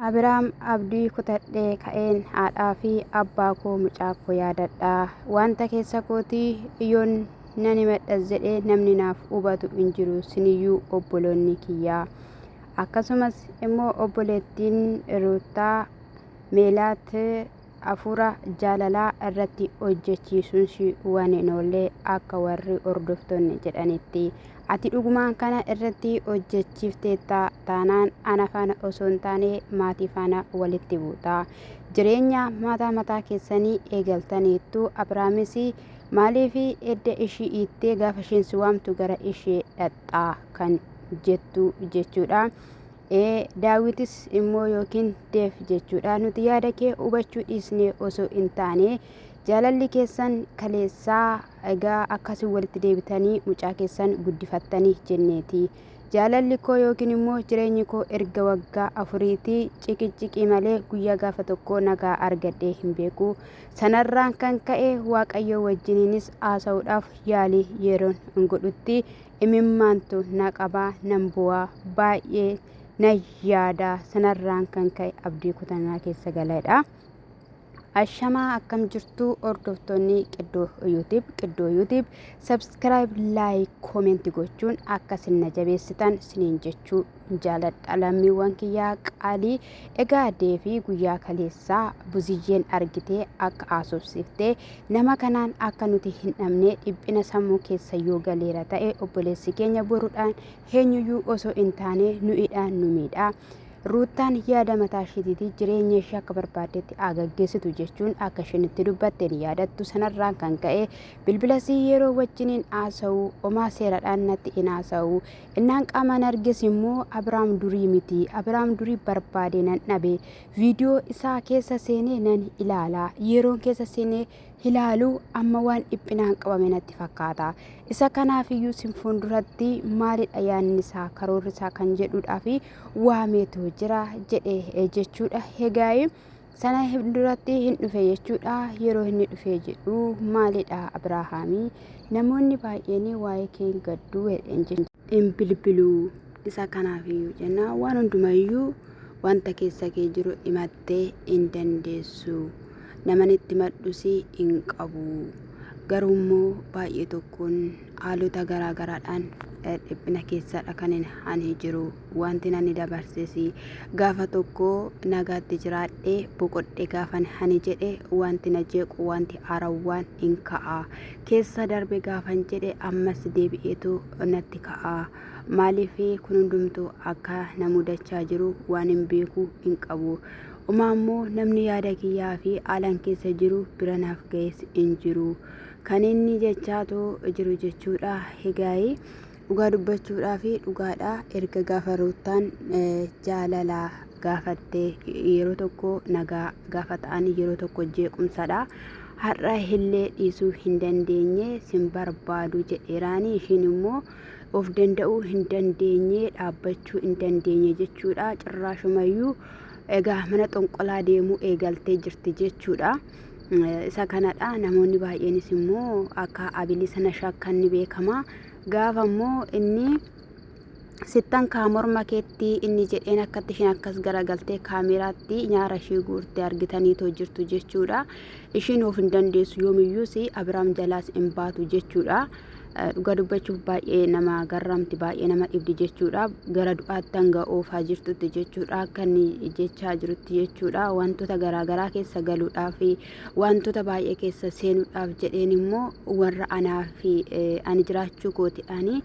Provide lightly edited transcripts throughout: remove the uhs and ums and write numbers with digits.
Abiraam abdii kutadhee ka'een haadhaa fi abbaa koo mucaa koo yaadadhaa. Wanta keessa kootii yoon nan himadhas jedhee namni naaf hubatu hin jiru siniyyuu obboloonni kiyyaa. Akkasumas immoo obboleettiin Ruutaa Meelaat hafuura jaalalaa irratti hojjechiisuun shi waan hin oolle akka warri hordoftoonni jedhanitti. Ati dhugumaan kana irratti hojjechiifteetta taanaan ana faana osoo hin taane maatii faana walitti buuta. Jireenya mataa keessanii eegaltaniittu. Abiraamis maaliif edda ishii hiittee gaafa isheen si waamtu gara ishee dhaqxaa kan jettu jechuudha. Daawitis immoo yookiin Deef jechuudha. Nuti yaada kee hubachuu dhiisnee osoo hin taane jaalalli keessan kaleessaa egaa akkasii walitti deebitanii mucaa keessan guddifattanii jenneeti. Jaalalli koo yookiin immoo jireenyi koo erga waggaa afuriitii ciqii malee guyyaa gaafa tokko nagaa argadhee hin beeku. Sanarraan kan ka'e Waaqayyo wajjiniinis haasa'uudhaaf yaalii yeroon hin godhutti imimmaantu na qabaa nan bu'aa baay'ee na yaada. Sanarraan kan ka'e abdii kutannaa keessa galeedha. Ashamaa akkam jirtu hordoftoonni Qiddoo YouTube subscribe like comment gochuun akka sinna jabeessitan siniin jechuu jaaladha. Lammiiwwan kiyyaa qaalii egaa Deefii guyyaa kaleessaa buziyyeen argitee akka haasofsiiftee nama kanaan akka nuti hin dhabne dhiphina sammuu keessa yoo galeera ta'e obboleessi keenya boruudhaan eenyuyyuu osoo hin taane nu'idhaan nu miidha. Ruutaan yaada mataa isheetiiti jireenya ishee akka barbaaddetti gaggeessitu jechuun akka isheen itti dubbatte ni yaadattu. Sanarraan kan ka'e bilbilasii yeroo wajjiniin haasa'u homaa seeradhaan natti hin haasa'u. Innaan qaamaan arges immoo Abiraam durii miti. Abiraam durii barbaade nan dhabe. Viidiyoo isaa keessa seenee nan ilaala. Yeroon keessa seenee ilaaluu amma waan dhiphinaan qabame natti fakkaata. Isa kanaafiyyuu sin fuulduratti maalidha yaadni isaa karoorri isaa kan jedhuudhaa fi waameetu jira jedhee jechuudha. Egaa sana duratti hin dhufe jechuudha. Yeroo inni dhufe jedhu maalidha Abirahaamii namoonni baay'een waa'ee kee gadduu hin bilbiluu. Isa kanaafiyyuu jenna waan hundumayyuu wanta keessa kee jiru himattee hin dandeessu. Namanitti madhusi hin qabu. Garuummoo baay'ee tokkoon haalota garaagaraadhaan dhiphina keessadha kan ani jiru. Wanti ani dabarses gaafa tokko nagaatti jiraadhee boqodhee gaafan ani jedhe wanti na jeequ wanti haarawaan hin ka'a. Keessa darbe gaafan jedhe ammas deebi'eetu natti ka'a. Maaliif kun hundumtuu akka na mudachaa jiru waan hin beeku hin qabu. Umaammoo namni yaada kiyyaa fi haalaan keessa jiru bira naaf ga'es hin jiru. Kan inni jechaatoo jiru jechuudha. Egaa dhugaa dubbachuudhaa fi dhugaadha. Erga gaafa Ruutaan jaalalaa gaafattee yeroo tokko nagaa gaafa ta'an yeroo tokko jeequmsadha. Har'a illee dhiisuu hin dandeenye sin barbaadu jedheeraani. Ishiin immoo of danda'uu hin dandeenye dhaabbachuu hin dandeenye jechuudha. Cirraashumayyuu egaa mana xonqolaa deemuu eegaltee jirti jechuudha. Isa kanadha. Namoonni baay'eenis immoo akka abilii sana shakkan ni beekama. Gaafa immoo inni sittan kaamorma keetti inni jedheen akkatti isheen akkas garagaltee kaameraatti nyaara ishee guurtee argitaniitoo jirtu jechuudha. Ishiin of hin dandeessu yoomiyyuus Abiraam jalaas hin baatu jechuudha. Dhugaa dubbachuuf baay'ee nama garramti baay'ee nama dhibdi jechuudha. Gara du'aatti hanga oofaa jirtutti jechuudha. Akka inni jechaa jirutti jechuudha. Wantoota garaagaraa keessa galuudhaaf wantoota baay'ee keessa seenuudhaaf jedheen immoo warra anaa fi ani jiraachuu kootiidhaanii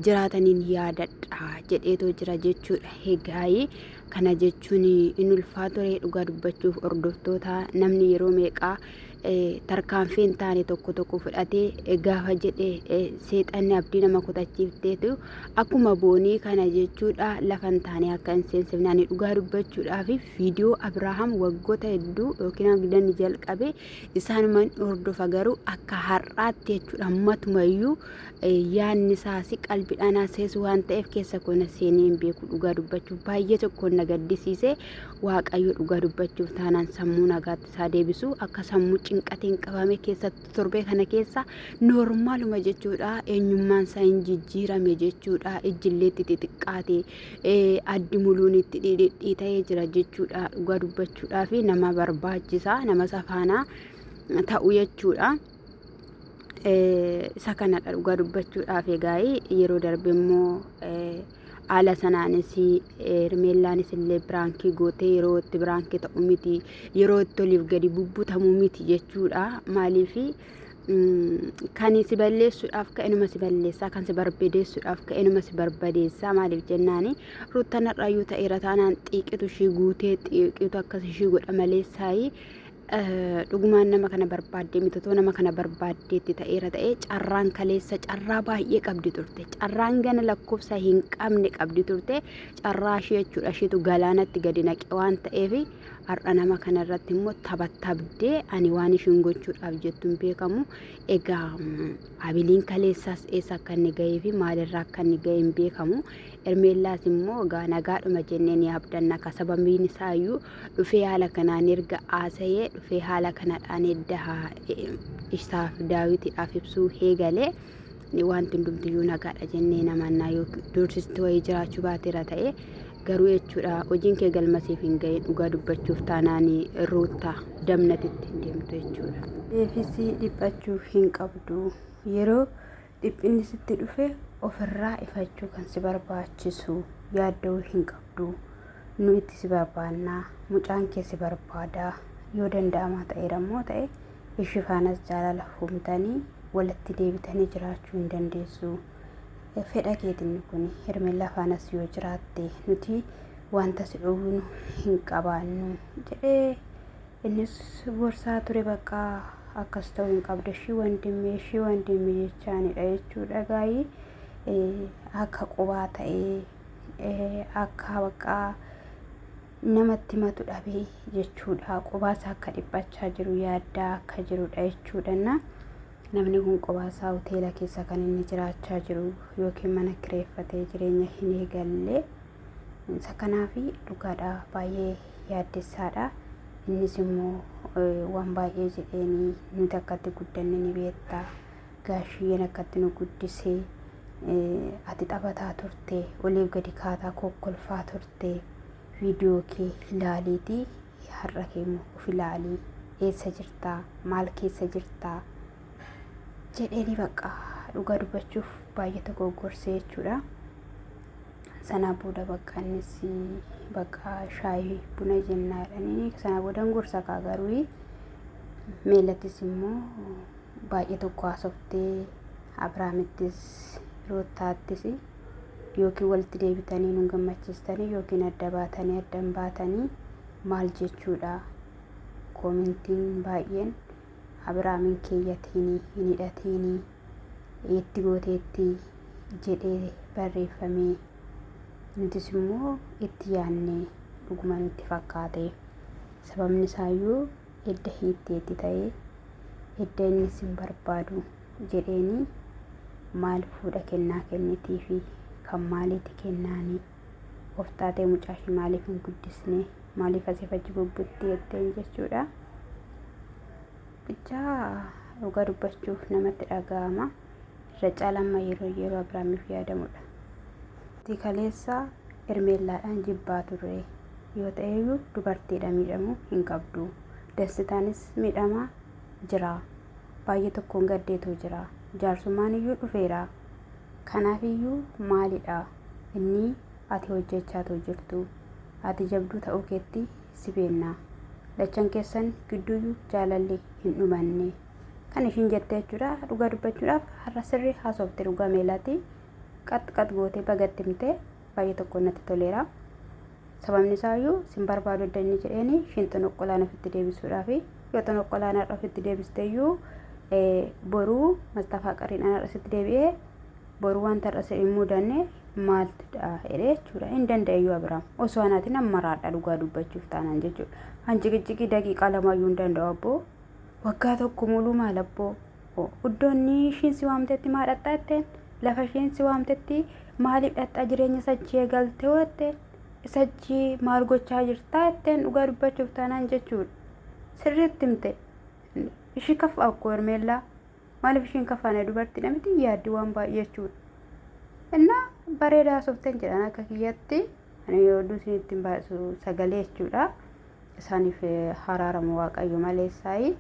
jiraataniin yaadadha jedheetoo jira jechuudha. Egaa kana jechuun in ulfaatu dhugaa dubbachuuf hordoftoota namni yeroo meeqaa tarkaanfii hin taane tokko fudhatee gaafa jedhe seexanni abdii nama kutachiifteetu akkuma boonii kana jechuudha. Lafa hin taane akka hin seensifnaan dhugaa dubbachuudhaaf viidiyoo Abirahaam waggoota hedduu yookiin hangidanii jalqabe isaanumaan hordofa garuu akka har'aatti jechuudha. Matumayyuu yaadni isaas qalbiidhaan haasa'es waan ta'eef keessa koona seenee hin beeku. Dhugaa dubbachuuf baay'ee tokkoon na gaddisiise. Waaqayyo dhugaa dubbachuuf taanaan sammuu nagaatti isaa deebisu akka sammuu cinqatiin qabame keessatti torbee kana keessa noormaaluma jechuudha eenyummaan isaa hin jijjiirame jechuudha ijjilleetti xixiqqaate addi muluun itti dhidhiita'ee jira jechuudha dhugaa dubbachuudhaa fi nama barbaachisa nama safaanaa ta'u jechuudha. Isa kanadha dhugaa dubbachuudhaaf egaa yeroo darbe immoo haala sanaanis Hermeellaanis illee biraankii gootee yeroo itti biraankii ta'u miti yeroo itti oliif gadi bubbutamu miti jechuudha. Maaliif kan si balleessuudhaaf ka'inuma si balleessaa kan si barbadeessuudhaaf ka'inuma si barbadeessaa maaliif jennaani ruuttanarraayyuu ta'eera taanaan xiiqitu ishii guutee xiiqitu akkas ishii godha maleessaayi. Dhugumaan nama kana barbaadde mitotoo nama kana barbaaddeetti ta'eera ta'ee carraan kaleessa carraa baay'ee qabdi turte carraan gana lakkoofsa hin qabne qabdi turte carraa ishee jechuudha isheetu galaanatti gadi naqe waan ta'eef har'a nama kana irratti immoo taphattabdee ani waan ishiin gochuudhaaf jettu hin beekamu. Egaa abiliin kaleessaas eessa akka inni ga'ee fi maalirraa akka inni ga'e hin beekamu. Hermeellaas immoo egaa nagaadhuma jennee ni abdanna akka sababiin isaayyuu dhufee haala kanaan erga haasa'ee dhufee haala kanadhaan edda isaaf daawitiidhaaf ibsuu eegalee wanti hundumtiyyuu nagaadha jennee namannaa yoo dursisti wayii jiraachuu baateera ta'e garuu jechuudha hojiin kee galmasiif hin ga'e dhugaa dubbachuuf taanaan ruutaa damnatitti hin deemtu jechuudha. Deefisii dhiphachuu hin qabdu yeroo dhiphinni sitti dhufe ofirraa ifachuu kan si barbaachisu yaadda'uu hin qabdu. Nu itti si barbaannaa mucaan kee si barbaada yoo danda'amaa ta'eera immoo ta'e ishii faanas jaalala humtanii walitti deebitanii jiraachuu hin dandeessu. Fedha keetiin kun Hermeellaa faanas yoo jiraatte nuti wanta si dhowwinu hin qabaannu jedhee innis gorsaa ture. Bakka akkas ta'uu hin qabdu ishii wandimmi jechaanidha jechuudha. Gaayii akka qubaa ta'ee akka bakka namatti matu dhabee jechuudha. Qubaasa akka dhiphachaa jiru yaaddaa akka jirudha jechuudha. Namni kun qubaasaa hoteela keessa kan inni jiraachaa jiru yookiin mana kireeffatee jireenya hin eegalle. Isa kanaaf dhugaadha baay'ee yaaddessaadha. Innis immoo waan baay'ee jedheeni nuti akkatti guddanne ni beektaa gaashiyyeen akkatti nu guddisee ati taphataa turte oliif gadi kaataa kokkolfaa turte viidiyoo kee ilaaliitii har'a kee immoo of ilaalii eessa jirtaa maal keessa jirtaa jedheeni bakka dhugaa dubbachuuf baay'ee dogoggorse jechuudha. Sana booda bakka innis bakka shaayii buna jennaadhani sana booda gorsa garuu meelattis immoo baay'ee tokko haasoftee Abraamittis Rootaattis yookiin walitti deebitanii nu gammachiistanii yookiin adda baatanii addan baatanii maal jechuudha. Koomentiin baay'een Abraamin keeyyatiin hin hidhatiin itti gooteetti jedhee barreeffamee nutis immoo itti yaadne dhuguma nutti fakkaate. Sababni isaayyuu edda hiitteetti ta'ee edda innis hin barbaadu jedheeni maal fuudha kennaa kennitii fi kan maaliiti kennaanii of taatee mucaashii maaliif hin guddisne maaliif asii fachi bubbutti jetteen jechuudha. Bichaa dhugaa dubbachuuf namatti dhaga'ama. Irra caalamma yeroo Abraamiif yaadamudha. Kaleessa Hermeellaadhaan jibbaa ture yoo ta'eyyuu dubartiidha miidhamuu hin qabdu. Dastitaanis miidhamaa jira. Baay'ee tokkoon gaddeetu jira. Jaarsummaan iyyuu dhufeera. Kanaafiyyuu maalidha inni ati hojjechaatu jirtu. Ati jabduu ta'uu keetti si beennaa. Lachan keessan gidduuyyuu jaalalli hin dhumanne. Kan ishiin jettee jechuudha dhugaa dubbachuudhaaf har'a sirrii haasofte dhugaa meelaati. Qaxqax gootee bagatti himtee baay'ee tokko natti toleera. Sababni isaayyuu sin barbaadu danni jedheeni ishiin xinoqqolaan ofitti deebisuudhaaf yoo xinoqqolaan har'a ofitti deebisteeyyuu boruu Mastafaa Qariinaan har'a sitti deebi'ee boruu wanta har'a si hin mudanne maaltudha jedhee jechuudha. Hin danda'eyyuu Abraam osoo anaatiin ammaraadha dhugaa dubbachuuf taanaan jechuudha. Hanciqiccikii daqiiqaa lamaayyuu hin danda'u abboo. Waggaa tokko muluu maal abboo? Iddoonni ishiin si waamtetti maal dhaqxaa jetteen? Lafa ishiin si waamtetti maaliif dhaqxaa jireenya sajjii eegaltee jetteen? Sajjii maal gochaa jirtaa jetteen dhugaa dubbachuuf taanaan jechuudha. Sirriitti himte ishii kaffaa akkoo Hermeellaa maaliif ishiin kafaana dubartii namti yaaddi waan baay'achuudha. Innaa bareedaa softeen jedhan akka kiyyatti ani yooduu isinitti baasu sagalee jechuudha. Isaaniif haraaramu waaqayyo maleessaayi.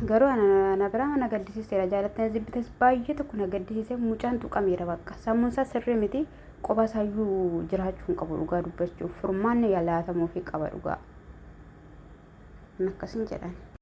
Garuu ana biraa mana gaddisiiseera jaalatanii zibbitas baay'ee tokko na gaddisiisee mucaan tuqameera bakka sammuun isaa sirrii miti qoba isaayyuu jiraachuu hin qabu dhugaa dubbachuuf furmaanni yaalaatamuu fi qaba dhugaa. Akkasiin jedhan.